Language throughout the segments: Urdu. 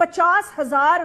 50,000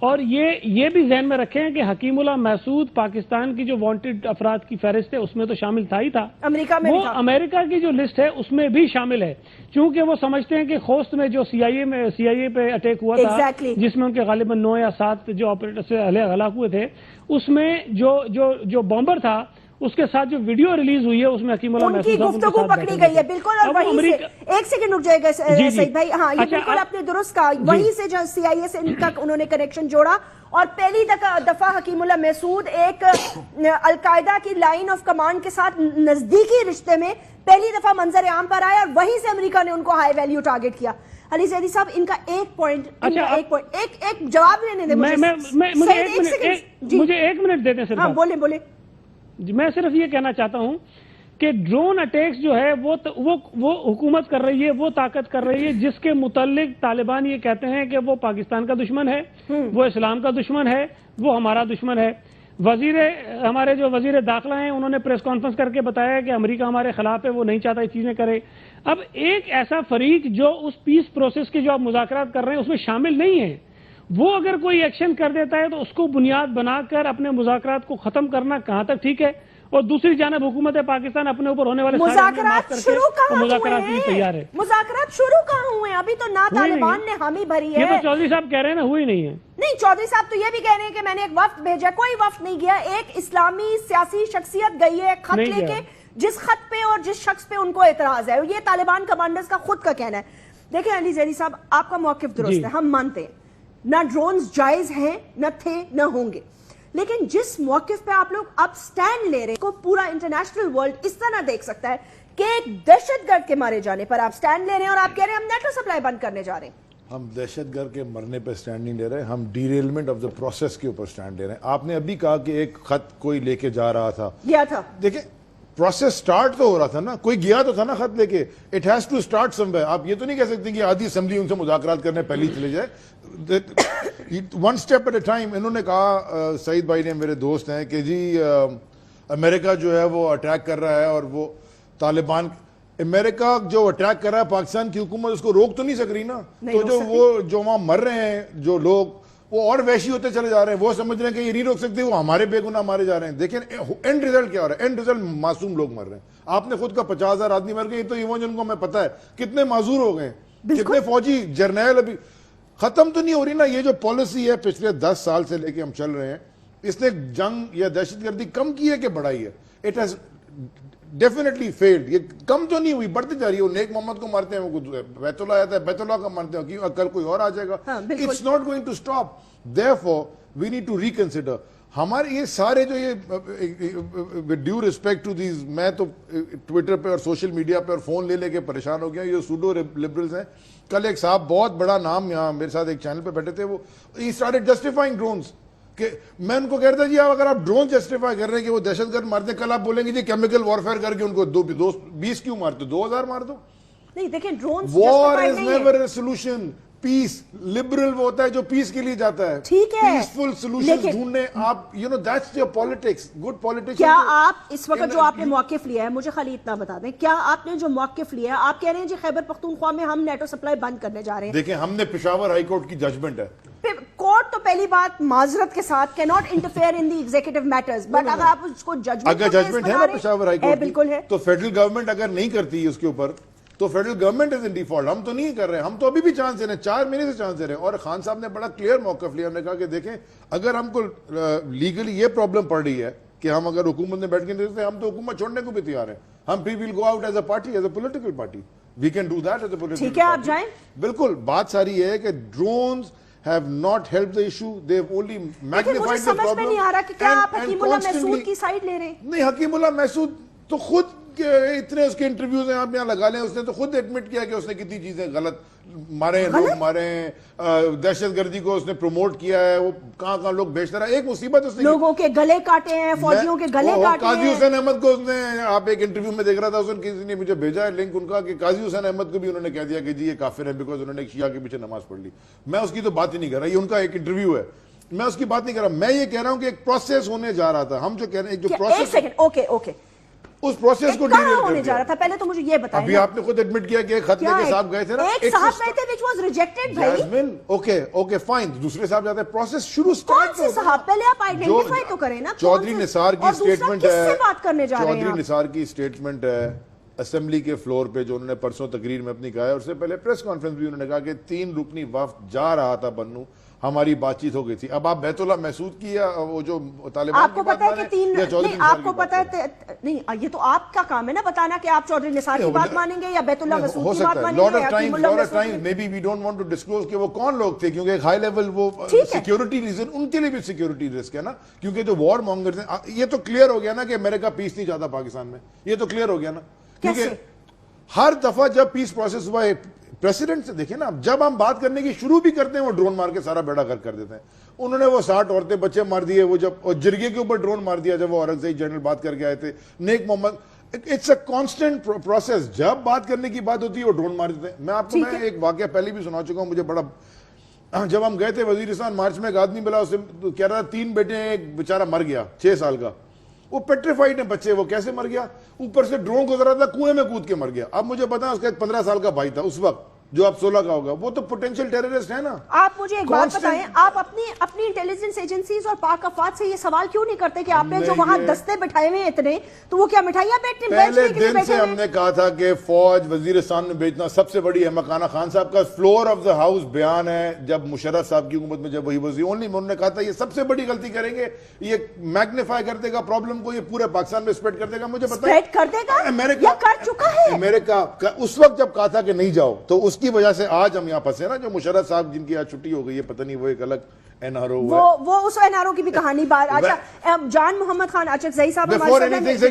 اور یہ بھی ذہن میں رکھیں کہ حکیم اللہ محسود پاکستان کی جو وانٹڈ افراد کی فہرست ہے اس میں تو شامل تھا ہی تھا، امریکہ میں وہ امریکہ کی جو لسٹ ہے اس میں بھی شامل ہے، چونکہ وہ سمجھتے ہیں کہ خوست میں جو سی آئی اے پہ اٹیک ہوا تھا جس میں ان کے غالباً 9 یا 7 جو آپریٹر سے ہلاک ہوئے تھے، اس میں جو بامبر تھا اس کے ساتھ جو ویڈیو ریلیز ہوئی ہے اس میں حکیم اللہ ان کی محسود گفتگو پکڑی گئی ہے بالکل، اور وہیں سے ایک سیکنڈ رک جائے گا سعید بھائی، ہاں یہ بالکل آپ نے درست کہا، وہیں سے جو سی آئی اے سے ان کا انہوں نے کنیکشن جوڑا، اور پہلی دفعہ حکیم اللہ محسود ایک القاعدہ کی لائن آف کمانڈ کے ساتھ نزدیکی رشتے میں پہلی دفعہ منظر عام پر آیا، اور وہیں سے امریکہ نے ان کو ہائی ویلیو ٹارگٹ کیا۔ علی زیدی صاحب ان کا ایک پوائنٹ ایک جواب لینے دیں مجھے 1 منٹ دیتے ہیں، ہاں بولیں بولیں۔ میں صرف یہ کہنا چاہتا ہوں کہ ڈرون اٹیکس جو ہے وہ حکومت کر رہی ہے، وہ طاقت کر رہی ہے جس کے متعلق طالبان یہ کہتے ہیں کہ وہ پاکستان کا دشمن ہے، وہ اسلام کا دشمن ہے، وہ ہمارا دشمن ہے۔ ہمارے جو وزیر داخلہ ہیں انہوں نے پریس کانفرنس کر کے بتایا کہ امریکہ ہمارے خلاف ہے، وہ نہیں چاہتا یہ چیزیں کرے۔ اب ایک ایسا فریق جو اس پیس پروسیس کے جو آپ مذاکرات کر رہے ہیں اس میں شامل نہیں ہے، وہ اگر کوئی ایکشن کر دیتا ہے تو اس کو بنیاد بنا کر اپنے مذاکرات کو ختم کرنا کہاں تک ٹھیک ہے؟ اور دوسری جانب حکومت پاکستان اپنے اوپر ہونے والے مذاکرات شروع مذاکرات کے لیے تیار ہے۔ مذاکرات شروع کہاں ہوئے ہیں؟ ابھی تو نہ طالبان نے حامی بھری ہے۔ یہ تو چودھری صاحب کہہ رہے ہیں نا، ہوئی نہیں ہے۔ نہیں، چودھری صاحب تو یہ بھی کہہ رہے ہیں کہ میں نے ایک وفد بھیجا، کوئی وفد نہیں گیا، ایک اسلامی سیاسی شخصیت گئی ہے خط لے کے، جس خط پہ اور جس شخص پہ ان کو اعتراض ہے، یہ طالبان کمانڈرز کا خود کا کہنا ہے۔ دیکھیں علی زیدی صاحب، آپ کا موقف درست ہے، ہم مانتے ہیں نہ ڈرونز جائز ہیں، نہ تھے، نہ ہوں گے، لیکن جس موقف پہ آپ لوگ اب سٹینڈ لے رہے ہیں کو پورا انٹرنیشنل ورلڈ اس طرح دیکھ سکتا ہے کہ ایک دہشت گرد کے مارے جانے پر آپ سٹینڈ لے رہے ہیں، اور آپ کہہ رہے ہیں ہم نیٹو سپلائی بند کرنے جا رہے ہیں۔ ہم دہشت گرد کے مرنے پہ سٹینڈ نہیں لے رہے، ہم ڈیریلمنٹ آف دا پروسیس کے اوپر سٹینڈ لے رہے ہیں۔ آپ نے ابھی کہا کہ ایک خط کوئی لے کے جا رہا تھا، گیا تھا، دیکھیں پروسیس سٹارٹ تو ہو رہا تھا نا، کوئی گیا تو تھا نا خط لے کے، it has to start somewhere. آپ یہ تو نہیں کہہ سکتے کہ آدھی اسمبلی ان سے مذاکرات کرنے پہلے چلے جائے، one step at a time. انہوں نے کہا، سعید بھائی نے، میرے دوست ہیں، کہ جی امریکہ جو ہے وہ اٹیک کر رہا ہے، اور وہ طالبان، امریکہ جو اٹیک کر رہا ہے پاکستان کی حکومت اس کو روک تو نہیں سک رہی نا، تو جو وہاں مر رہے ہیں جو لوگ، وہ اور وحشی ہوتے چلے جا رہے ہیں، وہ سمجھ رہے ہیں کہ یہ نہیں روک سکتے، وہ ہمارے بے گناہ مارے جا رہے ہیں۔ دیکھیں اینڈ ریزلٹ کیا ہو رہا ہے، اینڈ ریزلٹ معصوم لوگ مر رہے ہیں۔ آپ نے خود کا 50,000 آدمی مر گئے، یہ تو ایون جن کو میں پتا ہے کتنے معذور ہو گئے، کتنے فوجی جرنیل ابھی ختم تو نہیں ہو رہی نا۔ یہ جو پالیسی ہے پچھلے 10 سال سے لے کے ہم چل رہے ہیں، اس نے جنگ یا دہشت گردی کم کی ہے کہ بڑھائی ہے؟ It has definitely field. یہ کم تو نہیں ہوئی، بڑھتی جا رہی ہے۔ وہ نیک محمد کو مارتے ہیں، وہ بیت اللہ آتا ہے، بیت اللہ کا مارتے ہیں، کل کوئی اور آ جائے گا۔ It's not going to stop, therefore we need to reconsider۔ ہمارے یہ سارے جو یہ with due respect to these، میں تو ٹویٹر پہ اور سوشل میڈیا پہ اور فون لے لے کے پریشان ہو گیا، یہ سوڈو لبرلز ہیں۔ کل ایک صاحب بہت بڑا نام یہاں میرے ساتھ ایک چینل پہ بیٹھے تھے، وہ he started justifying drones، کہ میں ان کو کہتا جی اگر آپ ڈرون جسٹیفائی کر رہے ہیں کہ وہ دہشت گرد مارتے ہیں، کل آپ بولیں گے جی کیمیکل وارفیئر کر کے ان کو 20 کیوں مارتے، 2000 مار دو۔ نہیں دیکھیں drones war is never a solution, peace liberal وہ ہوتا ہے جو پیس کے لیے جاتا ہے، ٹھیک ہے، پیسفل سولوشن ڈھونڈنے۔ آپ you know that's your politics, good politics. کیا آپ اس وقت جو آپ نے موقف لیا ہے، مجھے خالی اتنا بتا دیں، کیا آپ نے جو موقف لیا ہے، آپ کہہ رہے ہیں جی خیبر پختونخوا میں ہم نیٹو سپلائی بند کرنے جا رہے ہیں؟ دیکھیں ہم نے پشاور ہائی کورٹ کی ججمنٹ ہے، کورٹ تو پہلی بات معذرت کے ساتھ کی not interfere in the executive matters, but اگر آپ اس کو ججمنٹ، اگر ججمنٹ ہے نا پشاور ہائی کورٹ بالکل ہے، تو فیڈرل گورنمنٹ اگر نہیں کرتی اس کے اوپر تو federal government is in default. ہم تو نہیں کر رہے، ہم تو ابھی بھی چانس دے رہے ہیں، 4 مہینے سے چانس دے رہے ہیں۔ اور خان صاحب نے بڑا کلیئر موقف لیا، انہوں نے کہا کہ دیکھیں اگر ہم کو لیگلی یہ پرابلم پڑ رہی ہے کہ ہم اگر حکومت میں بیٹھ کے نہیں دیتے، ہم تو حکومت چھوڑنے کو بھی تیار ہیں، ہم پھر we'll go out as a party, as a political party, we can do that as a political party. ٹھیک ہے آپ جائیں۔ بالکل بات ساری ہے کہ drones have not helped the issue, they have only magnified the problem۔ مجھے سمجھ میں نہیں آ رہا کہ کیا آپ حکیم اللہ محسود کی سائیڈ لے رہے ہیں؟ نہیں، حکیم اللہ محسود تو خود اتنے اس کے انٹرویوز ہیں، آپ یہاں لگا لیں، اس نے تو خود ایڈمٹ کیا کہ اس نے کتنی چیزیں غلط مارے ہیں، لوگ مارے ہیں، دہشت گردی کو اس نے پروموٹ کیا ہے، وہ کہاں کہاں لوگ بیچتا رہا۔ ایک مصیبت اس نے لوگوں کے گلے کاٹے ہیں، فوجیوں کے گلے کاٹے ہیں۔ قاضی حسین احمد کو اس نے، آپ ایک انٹرویو میں دیکھ رہا تھا، اس نے کسی نے مجھے بھیجا ہے لنک ان کا، کہ قاضی حسین احمد کو بھی انہوں نے کہہ دیا کہ جی یہ کافر ہے بیکاز انہوں نے ایک شیعہ کے پیچھے نماز پڑھ لی۔ میں اس کی تو بات ہی نہیں کر رہا، یہ ان کا ایک انٹرویو ہے، میں اس کی بات نہیں کر رہا۔ میں یہ کہہ رہا ہوں کہ ایک پروسیس ہونے جا رہا تھا، ہم جو کہہ رہے ہیں جو پروسیس۔ ایک سیکنڈ، اوکے، اس پروسیس کو کہاں ڈیریل ہونے کر جا رہا دیا. تھا پہلے تو مجھے یہ بتائیں. ابھی آپ نے خود ایڈمٹ کیا کہ ایک خط لے کے صاحب گئے تھے نا. ایک صاحب گئے تھے which was rejected بھائی. جاسمین اوکے فائن, دوسرے صاحب جاتے ہیں, پروسیس شروع کون سے صاحب پہلے آپ آئیڈینٹیفائی تو کریں نا. چودھری نثار کی اسٹیٹمنٹ ہے, کس سے بات کرنے جا رہے ہیں چودھری نثار کی اسٹیٹمنٹ ہے اسمبلی کے فلور پہ جو انہوں نے پرسوں تقریر میں اپنی کہا ہے, اور اس سے پہلے پریس کانفرنس بھی انہوں نے کہا کہ 3 رکنی وفد جا رہا تھا بنو, ہماری بات چیت ہو گئی تھی. اب آپ بیت اللہ محسود کی یا وہ جو طالبان آپ کو پتا ہے کہ 3 نہیں, آپ کو پتا ہے نہیں, یہ تو آپ کا کام ہے نا بتانا کہ آپ چودھری نثار کی بات مانیں گے یا بیت اللہ محسود کی بات مانیں گے یا Hakimullah Mehsud. May be we don't want to disclose کہ وہ کون لوگ تھے, کیونکہ ایک ہائی لیول وہ سیکیورٹی ریزن, ان کے لیے بھی سیکیورٹی رسک ہے نا, کیونکہ جو وار مانگرز ہیں. یہ تو کلیئر ہو گیا نا کہ امریکہ پیس نہیں چاہتا پاکستان میں, یہ تو کلیئر ہو گیا نا, کیونکہ ہر دفعہ جب پیس پروسیس ہوا ہے پریسیڈنٹ سے دیکھیں نا, جب ہم بات کرنے کی شروع بھی کرتے ہیں وہ ڈرون مار کے سارا بیڑا گرک کر دیتے ہیں. انہوں نے وہ 60 عورتیں بچے مار دیے, وہ جب جرگے کے اوپر ڈرون مار دیا جب وہ اورنگزئی جنرل بات کر کے آئے تھے, نیک محمد. اٹس اے کانسٹنٹ پروسیس, جب بات کرنے کی بات ہوتی ہے وہ ڈرون مار دیتے ہیں. میں آپ کو میں ایک واقعہ پہلے بھی سنا چکا ہوں, مجھے بڑا, جب ہم گئے تھے وزیرستان مارچ میں, ایک آدمی ملا, اسے کہہ رہا تھا 3 بیٹے ہیں, ایک بیچارہ مر گیا 6 سال کا, وہ پیٹریفائڈ ہیں بچے, وہ کیسے مر گیا, اوپر سے ڈرون گزرا تھا, کنویں میں کود کے مر گیا. اب مجھے پتا ہے اس کا ایک 15 سال کا بھائی تھا اس وقت, جو اب 16 کا ہوگا, وہ تو پوٹینشیل ٹیررسٹ ہے نا. آپ مجھے ایک بات بتائیں, آپ اپنی انٹیلیجنس ایجنسیز اور پاک افواج سے یہ سوال کیوں نہیں کرتے کہ آپ نے جو وہاں دستے بٹھائے ہوئے اتنے, تو وہ کیا مٹھائیاں بیٹھنے پہلے دن سے ہم نے کہا تھا کہ فوج وزیرستان میں بھیجنا سب سے بڑی احمقانہ. خان صاحب کا فلور آف دا ہاؤس بیان ہے جب مشرف صاحب کی حکومت میں, جب وہی وزیر اونلی, انہوں نے کہا تھا یہ سب سے بڑی غلطی کریں گے, یہ میگنیفائی کر دے گا پرابلم کو, یہ پورے پاکستان میں اسپریڈ کر دے گا. مجھے پتا ہے کر دے گا, امریکہ کر چکا ہے. امریکہ اس وقت جب کہا تھا کہ نہیں جاؤ, تو اس کی وجہ سے آج ہم یہاں پھنسے نا. جو مشرف صاحب جن کی آج چھٹی ہو گئی ہے, پتہ نہیں وہ ایک الگ این آر او ہوا ہے, وہ اس این آر او کی بھی کہانی بات. اچھا, جان محمد خان اچکزئی صاحب Before anything, sir,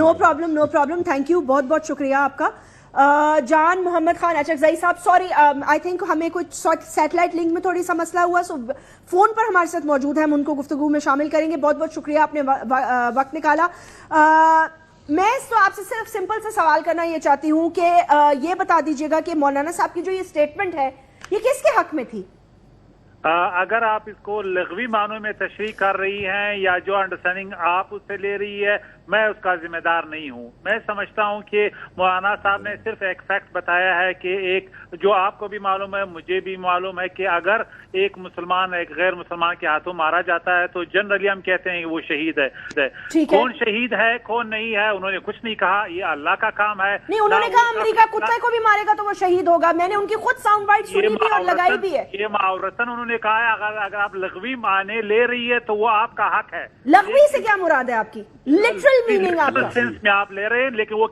No problem, thank you, بہت بہت شکریہ آپ کا. جان محمد خان اچکزئی صاحب, سوری آئی تھنک ہمیں کچھ سیٹلائٹ لنک میں تھوڑی سا مسئلہ ہوا, سو فون پر ہمارے ساتھ موجود ہیں, ہم ان کو گفتگو میں شامل کریں گے. بہت بہت شکریہ, آپ نے وقت نکالا. میں تو آپ سے صرف سمپل سے سوال کرنا یہ چاہتی ہوں کہ یہ بتا دیجئے گا کہ مولانا صاحب کی جو یہ سٹیٹمنٹ ہے یہ کس کے حق میں تھی؟ اگر آپ اس کو لغوی معنوں میں تشریح کر رہی ہیں یا جو انڈرسٹینڈنگ آپ اس سے لے رہی ہے, میں اس کا ذمہ دار نہیں ہوں. میں سمجھتا ہوں کہ مولانا صاحب نے صرف ایک فیکٹ بتایا ہے کہ ایک جو آپ کو بھی معلوم ہے, مجھے بھی معلوم ہے, کہ اگر ایک مسلمان ایک غیر مسلمان کے ہاتھوں مارا جاتا ہے تو جنرلی ہم کہتے ہیں کہ وہ شہید ہے. کون شہید ہے کون نہیں ہے انہوں نے کچھ نہیں کہا, یہ اللہ کا کام ہے. نہیں, انہوں نے کہا امریکہ کتے کو بھی مارے گا تو وہ شہید ہوگا. میں نے ان کی خود ساؤنڈ بائٹ سنی بھی اور لگائی بھی ہے. یہ معاورتاً انہوں نے کہا ہے اگر آپ لغوی معنی لے رہی ہے تو وہ آپ کا حق ہے. لغوی سے کیا مراد ہے آپ کی؟ لٹرل میننگ آپ کا سینس میں آپ لے رہے ہیں, لیکن وہ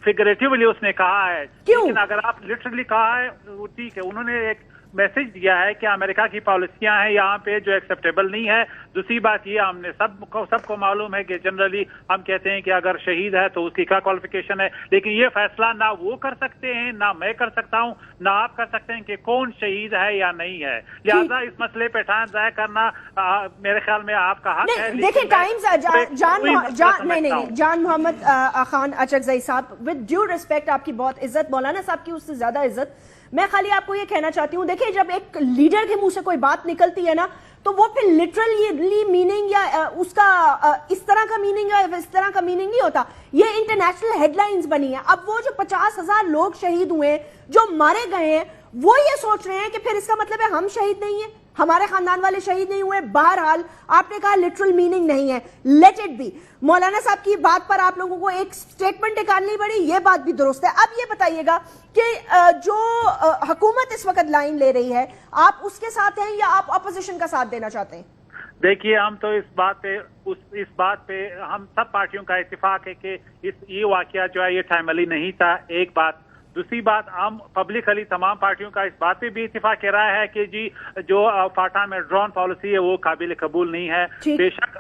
فگریٹیولی اس نے کہا ہے. لیکن اگر آپ لٹرلی کہا ہے وہ ٹھیک ہے. انہوں نے ایک میسج دیا ہے کہ امریکہ کی پالیسیاں ہیں یہاں پہ جو ایکسیپٹیبل نہیں ہے. دوسری بات یہ ہم نے سب کو معلوم ہے کہ جنرلی ہم کہتے ہیں کہ اگر شہید ہے تو اس کی کیا کوالیفیکیشن ہے, لیکن یہ فیصلہ نہ وہ کر سکتے ہیں, نہ میں کر سکتا ہوں, نہ آپ کر سکتے ہیں کہ کون شہید ہے یا نہیں ہے. لہٰذا اس مسئلے پہ ٹائم ضائع کرنا میرے خیال میں آپ کا حق ہے. دیکھیں ٹائمز جان محمد خان اچکزئی صاحب, ود ڈیو ریسپیکٹ, آپ کی بہت عزت, مولانا صاحب کی اس سے زیادہ عزت, میں خالی آپ کو یہ کہنا چاہتی ہوں, دیکھیں جب ایک لیڈر کے منہ سے کوئی بات نکلتی ہے نا تو وہ پھر لٹرلی میننگ یا اس کا اس طرح کا میننگ یا اس طرح کا میننگ نہیں ہوتا. یہ انٹرنیشنل ہیڈ لائنز بنی ہیں. اب وہ جو 50,000 لوگ شہید ہوئے ہیں, جو مارے گئے ہیں, وہ یہ سوچ رہے ہیں کہ پھر اس کا مطلب ہے ہم شہید نہیں ہیں, ہمارے خاندان والے شہید نہیں ہوئے. بہرحال آپ نے کہا لٹرل میننگ نہیں ہے, لیٹ اٹ بی. مولانا صاحب کی بات پر آپ لوگوں کو ایک سٹیٹمنٹ نکالنی پڑی, یہ بات بھی درست ہے. اب یہ بتائیے گا کہ جو حکومت اس وقت لائن لے رہی ہے, آپ اس کے ساتھ ہیں یا آپ اپوزیشن کا ساتھ دینا چاہتے ہیں؟ دیکھیے, ہم تو اس بات پہ ہم سب پارٹیوں کا اتفاق ہے کہ یہ واقعہ جو ہے یہ ٹائملی نہیں تھا. ایک بات. دوسری بات, ہم پبلکلی تمام پارٹیوں کا اس بات پہ بھی اتفاق کر رہا ہے کہ جی جو فاٹا میں ڈرون پالیسی ہے وہ قابل قبول نہیں ہے. بے شک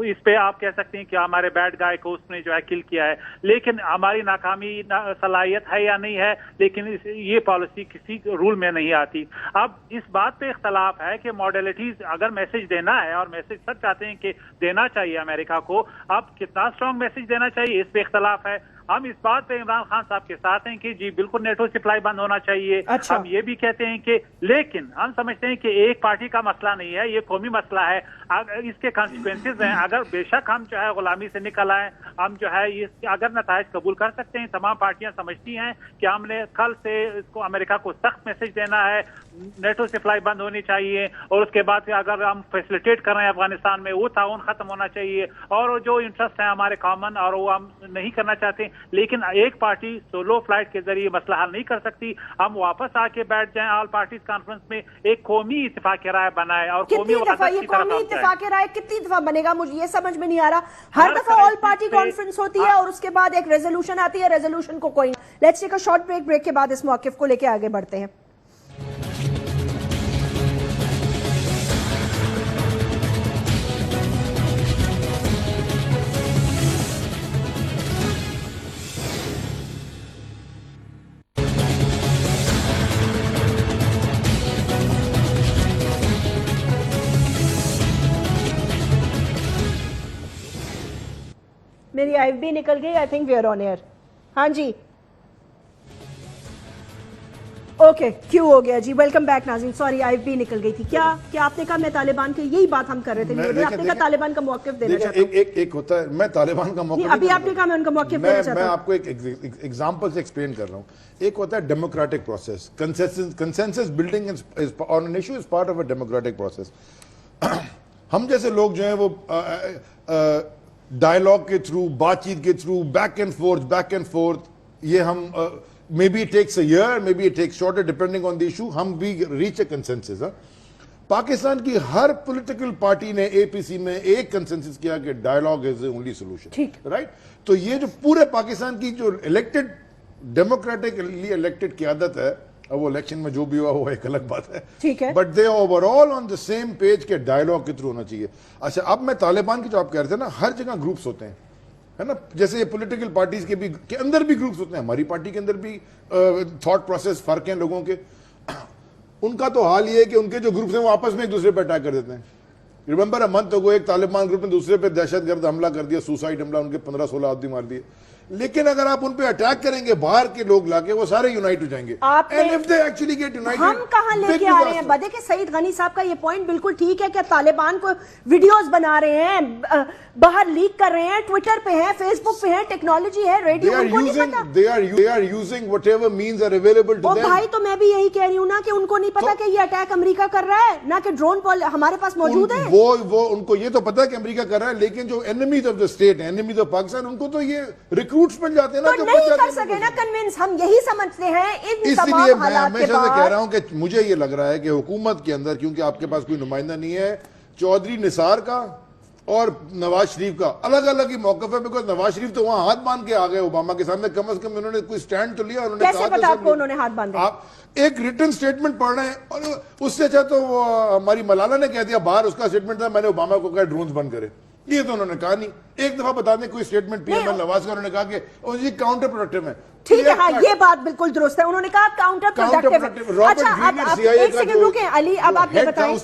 اس پہ آپ کہہ سکتے ہیں کہ ہمارے بیڈ گائے کو اس نے جو ہے کل کیا ہے, لیکن ہماری ناکامی صلاحیت ہے یا نہیں ہے, لیکن یہ پالیسی کسی رول میں نہیں آتی. اب اس بات پہ اختلاف ہے کہ ماڈیلٹیز اگر میسج دینا ہے, اور میسج سب چاہتے ہیں کہ دینا چاہیے امریکہ کو, اب کتنا اسٹرانگ میسج دینا چاہیے اس پہ اختلاف ہے. ہم اس بات پہ عمران خان صاحب کے ساتھ ہیں کہ جی بالکل نیٹو سپلائی بند ہونا چاہیے. ہم یہ بھی کہتے ہیں کہ لیکن ہم سمجھتے ہیں کہ ایک پارٹی کا مسئلہ نہیں ہے, یہ قومی مسئلہ ہے. اس کے کانسیکوینسز ہیں. اگر بے شک ہم جو ہے غلامی سے نکل آئے, ہم جو ہے اگر نتائج قبول کر سکتے ہیں, تمام پارٹیاں سمجھتی ہیں کہ ہم نے کل سے اس کو امریکہ کو سخت میسج دینا ہے, نیٹو سپلائی بند ہونی چاہیے, اور اس کے بعد اگر ہم فیسلیٹیٹ کر رہے ہیں افغانستان میں, وہ تعاون ختم ہونا چاہیے, اور جو انٹرسٹ ہیں ہمارے کامن اور وہ ہم نہیں کرنا چاہتے. لیکن ایک پارٹی سولو فلائٹ کے ذریعے مسئلہ حل نہیں کر سکتی. ہم واپس آ کے بیٹھ جائیں آل پارٹیز کانفرنس میں, ایک قومی اتفاق رائے بنائے, اور قومی اتفاق رائے کتنی دفعہ بنے گا مجھے یہ سمجھ میں نہیں آ رہا. ہر دفعہ آل پارٹی کانفرنس ہوتی ہے اور اس کے بعد ایک ریزولوشن آتی ہے, ریزولوشن کو کوئی. Let's take a short break, break کے بعد اس موقف کو لے کے آگے بڑھتے ہیں. میری آئی بھی نکل گئی. I think we are on air. ہاں جی اوکے, کیوں ہو گیا جی. ویلکم بیک ناظرین. سوری آئی بھی نکل گئی تھی. کیا آپ نے کہا میں طالبان کے, یہی بات ہم کر رہے تھے, آپ نے کہا طالبان کا موقف دینا چاہتا ہوں. ایک ہوتا ہے, میں طالبان کا موقف, ابھی آپ نے کہا میں ان کا موقف دینا چاہتا ہوں. میں آپ کو ایک ایگزامپل سے ایکسپلین کر رہا ہوں. ایک ہوتا ہے democratic process, consensus building on an issue is part of a democratic process. ہم جیسے لوگ جو ہیں وہ ڈائلاگ کے تھرو, بات چیت کے تھرو, بیک اینڈ فورتھ, یہ ہم maybe it takes a year, maybe it takes shorter depending on the issue, ہم بھی ریچ اے کنسنسس. پاکستان کی ہر پولیٹیکل پارٹی نے اے پی سی میں ایک کنسنسس کیا کہ dialogue is the only solution, right. تو یہ جو پورے پاکستان کی جو الیکٹڈ ڈیموکریٹکلی الیکٹڈ قیادت ہے, اب وہ الیکشن میں جو بھی ہوا وہ ایک الگ بات ہے, but they over all on the same page کے ڈائلاگ کے تھرو ہونا چاہیے. اچھا اب میں طالبان کی جو آپ کہہ رہے تھے نا, ہر جگہ گروپس ہوتے ہیں, ہے نا, جیسے یہ پولیٹیکل پارٹیز کے اندر بھی گروپس ہوتے ہیں, ہماری پارٹی کے اندر بھی تھاٹ پروسیس فرق ہیں لوگوں کے. ان کا تو حال یہ ہے کہ ان کے جو گروپس ہیں وہ آپس میں ایک دوسرے پہ اٹیک کر دیتے ہیں. ریممبر منتھ اگو ایک طالبان گروپ نے دوسرے پہ دہشت گرد حملہ کر دیا, سوسائڈ حملہ, ان کے 15-16 آدمی مار دیے. لیکن اگر آپ ان پہ اٹیک کریں گے باہر کے لوگ لا کے, وہ سارے یونائٹ ہو جائیں گے. ہم کہاں لے کے آ رہے ہیں بدے کہ سعید غنی صاحب کا یہ پوائنٹ بالکل ٹھیک ہے کہ طالبان کو ویڈیوز بنا رہے ہیں, باہر لیک کر رہے ہیں, ٹویٹر پہ ہیں, فیس بک پہ ہیں, ٹیکنالوجی ہے, ریڈیو, ان کو نہیں پتا. They are using whatever means are available to them. بھائی تو میں بھی یہی کہہ رہی ہوں نا کہ ان کو نہیں پتا کہ یہ اٹیک امریکہ کر رہا ہے, نہ کہ ڈرون ہمارے پاس موجود ہے. وہ ان کو یہ تو پتا ہے کہ امریکہ کر رہا ہے, لیکن جو انیمیز آف دا اسٹیٹ ہیں, انیمیز آف پاکستان, ان کو تو یہ ریکروٹس بن جاتے ہیں نا, تو نہیں کر سکے نا کنونس. ہم یہی سمجھتے ہیں ان تمام حالات کے بعد. میں ہمیشہ سے کہہ رہا ہوں کہ مجھے یہ لگ رہا ہے کہ حکومت کے اندر, کیونکہ آپ کے پاس کوئی نمائندہ نہیں ہے, چودھری نثار کا اور نواز شریف کا الگ الگ ہی موقف ہے. بیکاز نواز شریف تو وہاں ہاتھ باندھ کے آ گئے اوباما کے سامنے, کم از کم انہوں نے کوئی سٹینڈ تو لیا. کیسے پتا آپ کو انہوں نے ہاتھ باندھے؟ آپ ایک ریٹن سٹیٹمنٹ پڑھ رہے ہیں, اور اس سے اچھا تو ہماری ملالہ نے کہہ دیا باہر, اس کا سٹیٹمنٹ تھا میں نے اوباما کو کہا ڈرونز بند کرے. یہ تو انہوں نے کہا نہیں. ایک دفعہ بتا دیں کوئی سٹیٹمنٹ پی ایم ایل نواز کا, انہوں نے کہا کہ یہ کاؤنٹر پروڈکٹیو ہے. ٹھیک ہے, ہاں یہ بات بالکل درست ہے, انہوں نے کہا کاؤنٹر پروڈکٹیو. اچھا اب ایک سیکنڈ رکیں علی, اب آپ یہ بتائیں,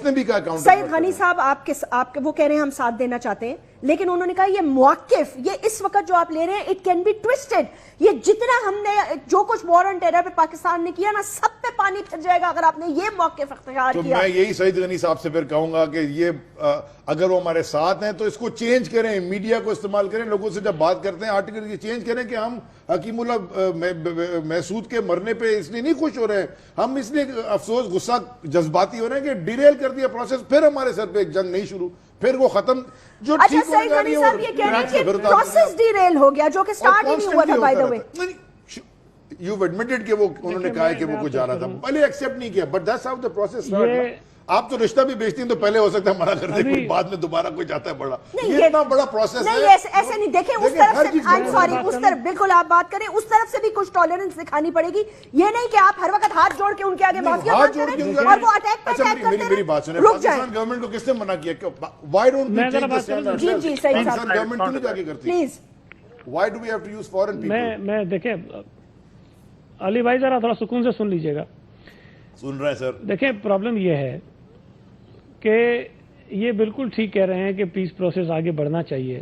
سعید غنی صاحب آپ کے وہ کہہ رہے ہیں ہم ساتھ دینا چاہتے ہیں, لیکن انہوں نے کہا یہ موقف, یہ اس وقت جو آپ لے رہے ہیں, اٹ کین بی ٹوسٹڈ. یہ جتنا ہم نے جو کچھ وار آن ٹیرر پہ پاکستان نے کیا نا, سب پہ پانی پھر جائے گا اگر آپ نے یہ موقف اختیار کیا. تو میں یہی سعید غنی صاحب سے پھر کہوں گا کہ یہ اگر وہ ہمارے ساتھ ہیں تو اس کو چینج کریں, میڈیا کو استعمال کریں, لوگوں سے جب بات کرتے ہیں آرٹیکل کی چینج کریں کہ ہم حکیم اللہ محسود کے مرنے پہ اس لیے نہیں خوش ہو رہے ہیں, ہم اس لیے افسوس غصہ جذباتی ہو رہے ہیں کہ ڈیریل کر دیا پروسیس, پھر ہمارے سر پہ ایک جنگ نہیں شروع, پھر وہ ختم. جو اچھا سعید غنی صاحب یہ کہہ رہے ہیں کہ پروسیس ڈیریل ہو گیا, جو کہ سٹارٹ ہی نہیں ہوا تھا. By the way you've admitted کہ وہ انہوں نے کہا ہے کہ وہ کچھ جا رہا تھا, پہلے ایکسپٹ نہیں کیا, but that's how the process started. آپ تو رشتہ بھی بیچتی ہیں تو پہلے ہو سکتا ہے منع کر دیں, کوئی بعد میں دوبارہ کوئی جاتا ہے بڑا. یہ اتنا بڑا پروسیس ہے. نہیں ایسے نہیں, دیکھیں اس طرف سے, I'm sorry, اس طرف بالکل آپ بات کریں, اس طرف سے بھی کچھ ٹالرنس دکھانی پڑے گی. یہ نہیں کہ آپ ہر وقت ہاتھ جوڑ کے ان کے آگے معافیاں مانگ کریں اور وہ اٹیک پہ اٹیک کرتے ہیں. میری بات سنیں, پاکستان گورنمنٹ کو کس نے منع کیا؟ why don't we take the stand ourselves? جی صحیح صاحب, پاکستان گورنمنٹ کیوں نہیں جا کے کرتی؟ Please why do we have to use foreign people? میں دیکھیں علی بھائی ذرا تھوڑا سکون سے سن لیجئے گا. سن رہے ہیں سر. دیکھیں پرابلم یہ ہے کہ یہ بالکل ٹھیک کہہ رہے ہیں کہ پیس پروسیس آگے بڑھنا چاہیے,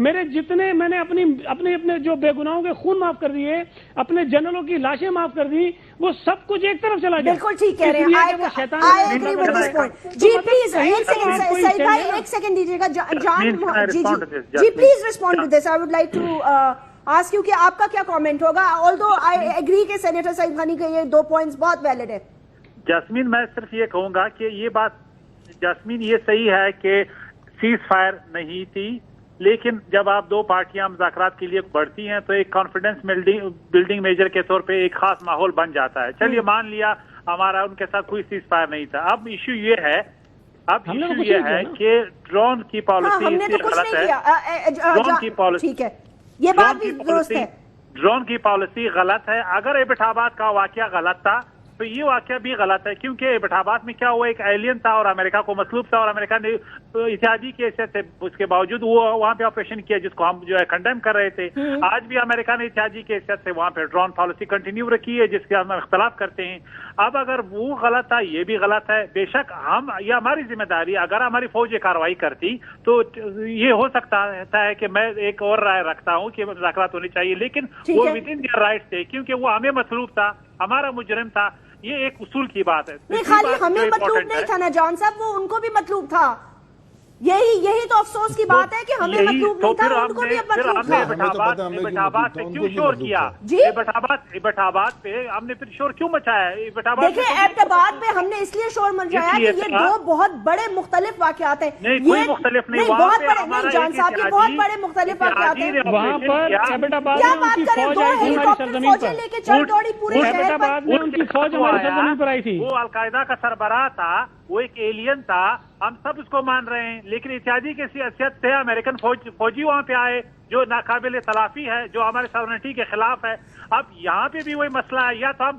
میرے جتنے میں نے اپنے جو بے گناہوں کے خون معاف کر دیے، اپنے جنرلوں کی لاشیں معاف کر دی، وہ سب کچھ ایک طرف چلا گیا. بالکل ٹھیک کہہ رہے ہیں. I agree with this point. جی پلیز ایک سیکنڈ سعید بھائی ایک سیکنڈ دیجیے گا. جی please respond to this. I would like to ask you کہ آپ کا کیا کامنٹ ہوگا. آلدو آئی ایگری کہ سینیٹر سعید غنی کے یہ 2 پوائنٹس بہت ویلڈ ہے. جاسمین میں صرف یہ کہوں گا کہ یہ بات جاسمین یہ صحیح ہے کہ سیز فائر نہیں تھی، لیکن جب آپ 2 پارٹیاں مذاکرات کے لیے بڑھتی ہیں تو ایک کانفیڈنس بلڈنگ میجر کے طور پہ ایک خاص ماحول بن جاتا ہے. چلیے مان لیا ہمارا ان کے ساتھ کوئی سیز فائر نہیں تھا. اب ایشو یہ ہے کہ ڈرون کی پالیسی ہم نے تو کچھ نہیں کیا. ڈرون کی پالیسی ٹھیک ہے، یہ بات بھی درست ہے. ڈرون کی پالیسی غلط ہے. اگر ایبٹ آباد کا واقعہ غلط تھا تو یہ واقعہ بھی غلط ہے، کیونکہ ایبٹ آباد میں کیا ہوا، ایک ایلین تھا اور امریکہ کو مطلوب تھا، اور امریکہ نے اتحادی کی حیثیت سے اس کے باوجود وہ وہاں پہ آپریشن کیا جس کو ہم جو ہے کنڈیم کر رہے تھے. آج بھی امریکہ نے اتحادی کی حیثیت سے وہاں پہ ڈرون پالیسی کنٹینیو رکھی ہے جس کے ہم اختلاف کرتے ہیں. اب اگر وہ غلط تھا یہ بھی غلط ہے. بے شک یہ ہماری ذمہ داری، اگر ہماری فوج یہ کارروائی کرتی تو یہ ہو سکتا ہے کہ میں ایک اور رائے رکھتا ہوں کہ مذاکرات ہونی چاہیے، لیکن وہ ود ان دیئر رائٹس تھے، کیونکہ وہ ہمیں مطلوب تھا، ہمارا مجرم تھا. یہ ایک اصول کی بات ہے. نہیں خالی ہمیں مطلوب نہیں تھا نا جان صاحب، وہ ان کو بھی مطلوب تھا. یہی تو افسوس کی بات ہے کہ ہمیں مطلوب نہیں تھا، ان کو بھی اب مطلوب تھا. ایبٹ آباد پہ کیوں شور کیا؟ ایبٹ آباد پہ ہم نے پھر شور کیوں مچایا؟ دیکھیں ایبٹ آباد پہ ہم نے اس لیے شور مچایا کہ یہ 2 بہت بڑے مختلف واقعات ہیں. کوئی مختلف نہیں، بہت بڑے نہیں جان صاحب، یہ بہت بڑے مختلف واقعات ہیں. وہاں پر ایبٹ آباد کیا میں بات ان کی کریں، فوج 2 آئی تھی ہماری ہیلیکاپٹر سرزمین فوجیں لے کے چل دوڑی پورے ایبٹ شہر پر. آباد میں ان کی فوج ہماری سرزمین پر آئی تھی. وہ القاعدہ کا سربراہ تھا، وہ ایک ایلین تھا، ہم سب اس کو مان رہے ہیں، لیکن اتحادی کی حیثیت سے امریکن فوجی وہاں پہ آئے جو ناقابل تلافی ہے، جو ہمارے ساورنٹی کے خلاف ہے. اب یہاں پہ بھی وہی مسئلہ ہے، یا تو ہم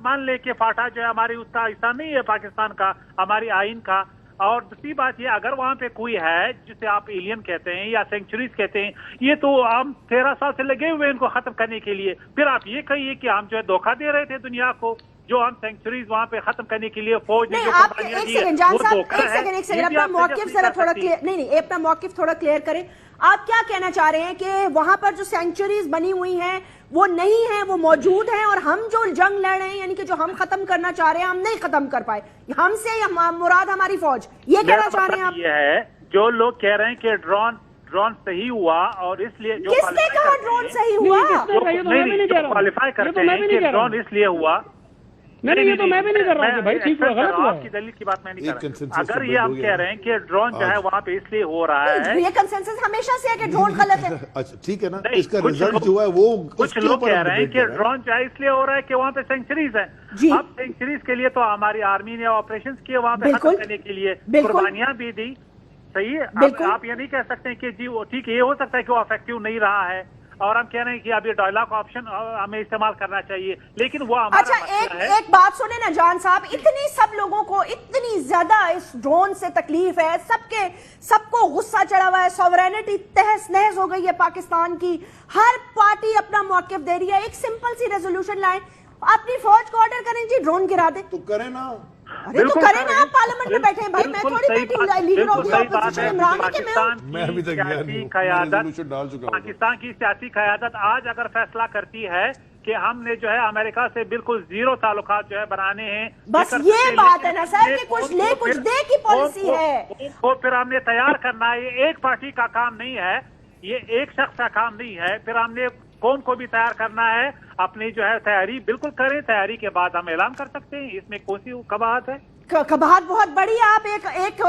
مان لے کے فاٹا جو ہے ہماری اس کا حصہ نہیں ہے پاکستان کا، ہماری آئین کا. اور دوسری بات یہ، اگر وہاں پہ کوئی ہے جسے آپ ایلین کہتے ہیں یا سینکچوریز کہتے ہیں، یہ تو ہم 13 سال سے لگے ہوئے ان کو ختم کرنے کے لیے. پھر آپ یہ کہیے کہ ہم جو ہے دھوکہ دے رہے تھے دنیا کو، جو ہم سینکچوریز وہاں پہ ختم کرنے کے لیے فوج نے جو قربانیاں دی ہیں وہ دھوکہ ہے. ایک سیکنڈ اپنا موقف ذرا تھوڑا کلیئر، نہیں اپنا موقف تھوڑا کلیئر کریں. آپ کیا کہنا چاہ رہے ہیں کہ وہاں پر جو سینکچوریز بنی ہوئی ہیں وہ نہیں ہیں، وہ موجود ہیں، اور ہم جو جنگ لڑ رہے ہیں یعنی کہ جو ہم ختم کرنا چاہ رہے ہیں ہم نہیں ختم کر پائے، ہم سے مراد ہماری فوج، یہ کہنا چاہ رہے ہیں آپ؟ یہ ہے جو لوگ کہہ رہے ہیں کہ ڈرون صحیح ہوا، اور اس لیے جو کس نے کہا ڈرون صحیح ہوا؟ کوالیفائی کرتے ہیں کہ ڈرون اس لیے ہوا. نہیں یہ تو میں بھی نہیں کر رہا ہوں بھائی، ٹھیک ہوا غلط ہوا. آپ کی دلیل کی بات میں نہیں کر رہا. اگر یہ ہم کہہ رہے ہیں کہ ڈرون جو ہے وہاں پہ اس لیے ہو رہا ہے، یہ کنسنسس ہمیشہ سے ہے کہ ڈرون غلط ہے. اچھا ٹھیک ہے نا، اس کا رزلٹ جو ہے وہ کچھ لوگ کہہ رہے ہیں کہ ڈرون جو ہے اس لیے ہو رہا ہے کہ وہاں پہ سینکچوریز ہیں. اب سینکچوریز کے لیے تو ہماری آرمی نے آپریشن کیے وہاں پہ ختم کرنے کے لیے، قربانیاں بھی دی. صحیح ہے، آپ یہ نہیں کہہ سکتے کہ جی ٹھیک ہے، یہ ہو سکتا ہے کہ وہ افیکٹو نہیں رہا ہے، اور ہم کہہ رہے ہیں کہ اب یہ ڈائلاگ آپشن ہمیں استعمال کرنا چاہیے، لیکن وہ اچھا ایک بات سنیں نا جان صاحب، اتنی سب لوگوں کو اتنی زیادہ اس ڈرون سے تکلیف ہے، سب کو غصہ چڑھا ہوا ہے، سوورینٹی تہس نہس ہو گئی ہے پاکستان کی، ہر پارٹی اپنا موقف دے رہی ہے. ایک سمپل سی ریزولوشن لائیں، اپنی فوج کو آرڈر کریں جی ڈرون گرا دیں. تو کریں نا، ارے تو کریں نا، آپ پارلیمنٹ میں بیٹھے ہیں بھائی، میں تھوڑی بیٹھی leader of the opposition Imran ہے کہ میں ابھی تک پاکستان کی سیاسی قیادت آج اگر فیصلہ کرتی ہے کہ ہم نے جو ہے امریکہ سے بالکل 0 تعلقات جو ہے بنانے ہیں، بس یہ بات ہے نا سر کہ کچھ لے کچھ دے کی پالیسی ہے، وہ پھر ہم نے تیار کرنا ہے. یہ ایک پارٹی کا کام نہیں ہے، یہ ایک شخص کا کام نہیں ہے. پھر ہم نے قوم کو بھی تیار کرنا ہے. اپنی جو ہے تیاری بالکل کریں، تیاری کے بعد ہم اعلان کر سکتے ہیں. اس میں کون سی قباحت ہے؟ قباحت بہت بڑی ہے. آپ ایک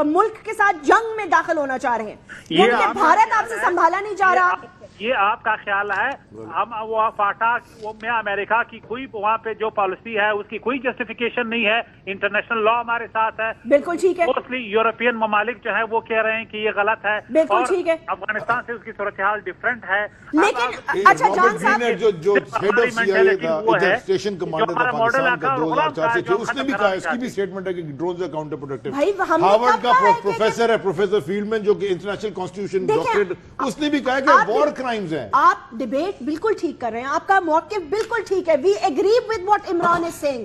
ملک کے ساتھ جنگ میں داخل ہونا چاہ رہے ہیں، یعنی کہ بھارت آپ سے سنبھالا نہیں جا رہا. یہ آپ کا خیال ہے. ہم وہ فاٹا میں امریکہ کی کوئی وہاں پہ جو پالیسی ہے اس کی کوئی جسٹیفیکیشن نہیں ہے. انٹرنیشنل لا ہمارے ساتھ ہے. بالکل ٹھیک ہے. موسٹلی یورپین ممالک جو ہے وہ کہہ رہے ہیں کہ یہ غلط ہے. بالکل ٹھیک ہے. افغانستان سے اس کی صورتحال ڈفرینٹ ہے. لیکن اچھا جان صاحب جو ہیڈ آف سی آئی اے کا اسٹیشن کمانڈر تھا پاکستان کا 2004 سے، اس نے بھی کہا، اس کی بھی اسٹیٹمنٹ ہے کہ ڈرونز are counterproductive. ہارورڈ کا پروفیسر ہے پروفیسر فیلڈمین جو کہ انٹرنیشنل کانسٹیٹیوشن ڈاکٹریٹ، اس نے بھی کہا کہ وار کرائمز ہیں. آپ ڈیبیٹ بالکل ٹھیک کر رہے ہیں، آپ کا موقف بالکل ٹھیک ہے. We agree with what Imran is saying.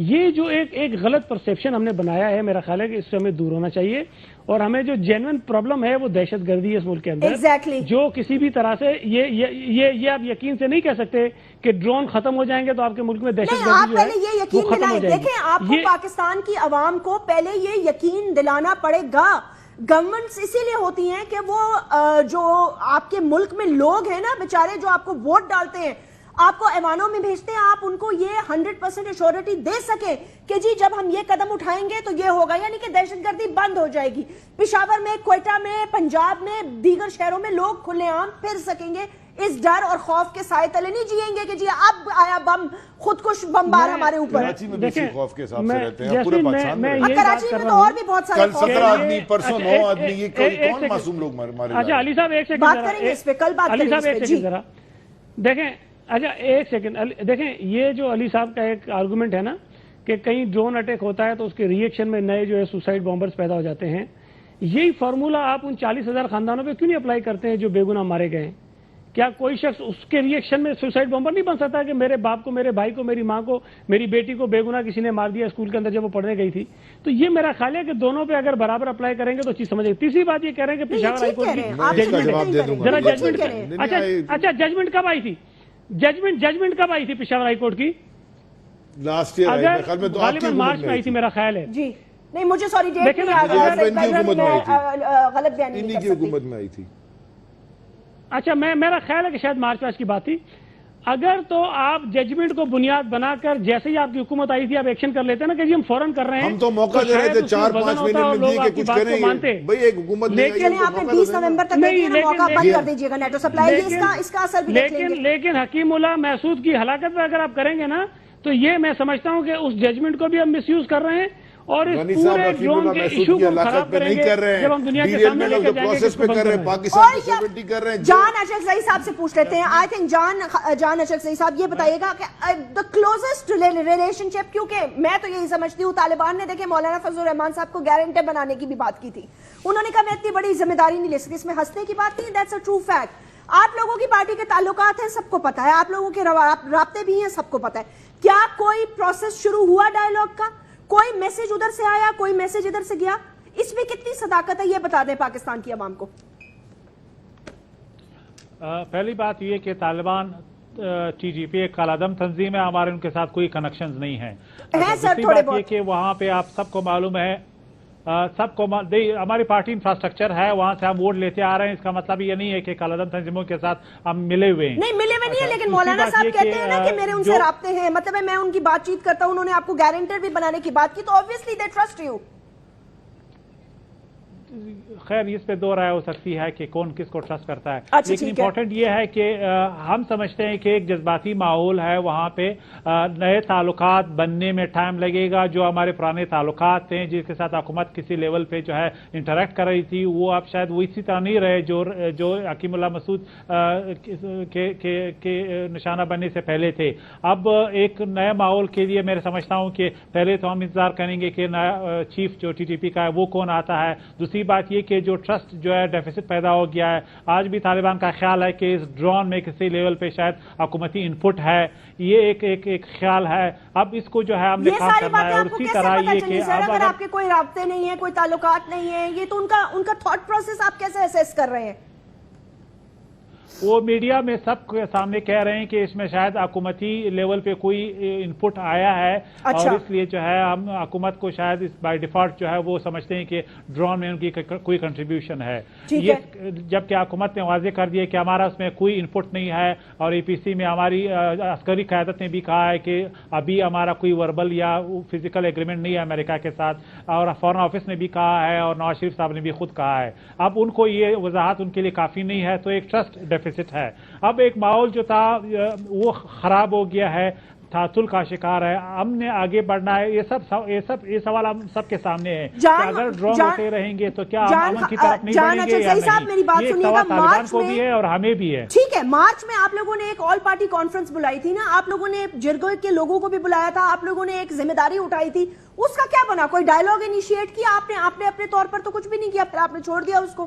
یہ جو ایک غلط پرسیپشن ہم نے بنایا ہے، میرا خیال ہے کہ اس سے ہمیں دور ہونا چاہیے، اور ہمیں جو جینوئن پرابلم ہے وہ دہشت گردی ہے اس ملک کے اندر، Exactly. جو کسی بھی طرح سے یہ آپ یقین سے نہیں کہہ سکتے کہ ڈرون ختم ہو جائیں گے تو آپ کے ملک میں دہشت نہیں، گردی آپ جو ہے پہلے یہ وہ یقین ختم ہو دلائیں. جائے گی. دیکھیں، آپ کو پاکستان کی عوام کو پہلے یہ یقین دلانا پڑے گا. گورنمنٹس اسی لیے ہوتی ہیں کہ وہ جو آپ کے ملک میں لوگ ہیں نا بیچارے، جو آپ کو ووٹ ڈالتے ہیں، آپ کو ایوانوں میں بھیجتے ہیں، آپ ان کو یہ 100% ایشورٹی دے سکیں کہ جی جب ہم یہ قدم اٹھائیں گے تو یہ ہوگا، یعنی کہ دہشت گردی بند ہو جائے گی. پشاور میں، کوئٹہ میں، پنجاب میں، دیگر شہروں میں لوگ کھلے عام پھر سکیں گے. اس ڈر اور خوف کے سائے تلے نہیں جئیں گے کہ جی اب آیا بم، خودکش بمبار ہمارے اوپر. کراچی میں بھی اسی خوف کے حساب سے رہتے ہیں، پورے پاکستان میں. کراچی میں تو اور بھی بہت سارے کل خوف 17 ہیں. آدمی، پرسوں 9 آدمی، یہ کون معصوم لوگ مارے اچھا علی صاحب ایک سیکنڈ بات کریں گے اس پہ، کل بات علی کریں صاحب گے ایک اس پہ. سیکنڈ ذرا دیکھیں. اچھا ایک سیکنڈ دیکھیں، یہ جو علی صاحب کا ایک آرگومنٹ ہے نا کہ کہیں ڈرون اٹیک ہوتا ہے تو اس کے ری ایکشن میں نئے جو ہے سوسائڈ بامبرز پیدا ہو جاتے ہیں، یہی فارمولہ آپ ان 40,000 خاندانوں پہ کیوں نہیں اپلائی کرتے ہیں جو بے گناہ مارے گئے ہیں؟ کیا کوئی شخص اس کے ری ایکشن میں سوسائڈ بامبر نہیں بن سکتا کہ میرے باپ کو، میرے بھائی کو، میری ماں کو، میری بیٹی کو بے گناہ کسی نے مار دیا اسکول کے اندر جب وہ پڑھنے گئی تھی؟ تو یہ میرا خیال ہے کہ دونوں پہ اگر برابر اپلائی کریں گے تو چیز سمجھ گئی. تیسری بات یہ کہہ رہے ہیں کہ پشاور ہائی کورٹ کی ججمنٹ، ذرا ججمنٹ، اچھا ججمنٹ کب آئی تھی؟ ججمنٹ کب آئی تھی پشاور ہائی کورٹ کی؟ لاسٹ ایئر اگر غالباً مارچ میں آئی تھی میرا خیال ہے. جی نہیں، مجھے سوری ڈیٹ دیکھیں نہیں نا، یاد ہے، غلط بیان انہی نہیں کی کر حکومت میں آئی تھی. اچھا میرا خیال ہے کہ شاید مارچ پاس کی بات تھی. اگر تو آپ ججمنٹ کو بنیاد بنا کر جیسے ہی آپ کی حکومت آئی تھی آپ ایکشن کر لیتے نا کہ جی ہم فوراً کر رہے ہیں، ہم تو موقع دے رہے تھے 4-5 مہینے میں دیے کہ کچھ کریں گے. بھئی ایک حکومت نہیں آئی، آپ نے 20 نومبر تک موقع بند کر دیجیے گا نیٹو سپلائی، اس کا اثر بھی دیکھ لیں گے. لیکن حکیم اللہ محسود کی ہلاکت پہ اگر آپ کریں گے نا تو یہ میں سمجھتا ہوں کہ اس ججمنٹ کو بھی ہم مس یوز کر رہے ہیں اور اس پورے ڈرون کے ایشو کو خراب کریں گے جب ہم دنیا کے سامنے لے کر جائیں گے کہ کر رہے ہیں، پاکستان کو سیونٹی کر رہے ہیں. جان اشرف زئی صاحب سے پوچھ لیتے ہیں. آئی تھنک جان اشرف زئی صاحب یہ بتائیے گا کہ دا کلوزسٹ ریلیشن شپ، کیونکہ میں تو یہی سمجھتی ہوں طالبان نے دیکھیں مولانا فضل الرحمان صاحب کو گارنٹر بنانے کی بھی بات کی تھی، انہوں نے کہا میں اتنی بڑی ذمہ داری نہیں لے سکتی، اس میں ہنسنے کی بات نہیں، دیٹس اے ٹرو فیکٹ. آپ لوگوں کی پارٹی کے تعلقات ہیں سب کو پتا ہے، آپ لوگوں کے رابطے بھی ہیں سب کو پتا ہے. کیا کوئی پروسیس شروع ہوا ڈائیلاگ کا؟ کوئی میسج ادھر سے آیا، کوئی میسج ادھر سے گیا؟ اس میں کتنی صداقت ہے یہ بتا دیں پاکستان کی عوام کو. پہلی بات یہ کہ طالبان ٹی جی پی ایک کالعدم تنظیم ہے، ہمارے ان کے ساتھ کوئی کنیکشنز نہیں ہیں. دوسری بات یہ کہ وہاں پہ آپ سب کو معلوم ہے، سب کو ہماری پارٹی انفراسٹرکچر ہے، وہاں سے ہم ووٹ لیتے آ رہے ہیں. اس کا مطلب یہ نہیں ہے کہ کالعدم تنظیموں کے ساتھ ہم ملے ہوئے ہیں. نہیں ملے ہوئے نہیں ہے، لیکن مولانا صاحب کہتے ہیں نا کہ میرے ان سے رابطے ہیں، مطلب ہے میں ان کی بات چیت کرتا ہوں، انہوں نے آپ کو گارنٹر بھی بنانے کی بات کی تو obviously they trust you. خیر اس پہ دو رائے ہو سکتی ہے کہ کون کس کو ٹرسٹ کرتا ہے، لیکن ٹھیک ہے. امپورٹنٹ یہ ہے کہ ہم سمجھتے ہیں کہ ایک جذباتی ماحول ہے وہاں پہ، نئے تعلقات بننے میں ٹائم لگے گا. جو ہمارے پرانے تعلقات ہیں جس کے ساتھ حکومت کسی لیول پہ جو ہے انٹریکٹ کر رہی تھی وہ اب شاید وہ اسی طرح نہیں رہے جو حکیم اللہ مسعود کے نشانہ بننے سے پہلے تھے. اب ایک نئے ماحول کے لیے میں سمجھتا ہوں کہ پہلے تو ہم انتظار کریں گے کہ نیا چیف جو ٹی ٹی پی کا ہے وہ کون آتا ہے. دوسری بات یہ کہ جو ٹرسٹ جو ہے ڈیفیسٹ پیدا ہو گیا ہے، آج بھی طالبان کا خیال ہے کہ اس ڈرون میں کسی لیول پہ شاید حکومتی انپٹ ہے، یہ ایک خیال ہے. اب اس کو جو ہے ہم نے کام کرنا ہے. اور اسی طرح یہ کہ اگر آپ کے کوئی رابطے نہیں ہیں، کوئی تعلقات نہیں ہیں، یہ تو ان کا تھاٹ پروسیس آپ کیسے اسیس کر رہے ہیں؟ وہ میڈیا میں سب کے سامنے کہہ رہے ہیں کہ اس میں شاید حکومتی لیول پہ کوئی انپٹ آیا ہے، اور اس لیے جو ہے ہم حکومت کو شاید اس بائی ڈیفالٹ جو ہے وہ سمجھتے ہیں کہ ڈرون میں ان کی کوئی کنٹریبیوشن ہے. یہ جبکہ حکومت نے واضح کر دیا کہ ہمارا اس میں کوئی انپٹ نہیں ہے، اور اے پی سی میں ہماری عسکری قیادت نے بھی کہا ہے کہ ابھی ہمارا کوئی وربل یا فزیکل ایگریمنٹ نہیں ہے امریکہ کے ساتھ، اور فارن آفس نے بھی کہا ہے اور نواز شریف صاحب نے بھی خود کہا ہے. اب ان کو یہ وضاحت ان کے لیے کافی نہیں ہے، تو ایک ٹرسٹ ڈیفیسٹ ہے. اب ایک ماحول جو تھا وہ خراب ہو گیا ہے، تعطل کا شکار ہے. ہم نے آگے بڑھنا ہے. یہ سوال ہم سب کے سامنے ہے کہ اگر ڈرون ہوتے رہیں گے تو کیا ہم امن کی طرف نہیں بڑھیں گے یا نہیں. یہ سوال طالبان کو بھی ہے اور ہمیں بھی ہے. ٹھیک ہے، مارچ میں آپ لوگوں نے ایک آل پارٹی کانفرنس بلائی تھی نا، آپ لوگوں نے جرگے کے لوگوں کو بھی بلایا تھا، آپ لوگوں نے ایک ذمہ داری اٹھائی تھی، اس کا کیا بنا؟ کوئی ڈائیلاگ انیشیٹ کیا آپ نے اپنے طور پر تو کچھ بھی نہیں کیا، پھر آپ نے چھوڑ دیا اس کو.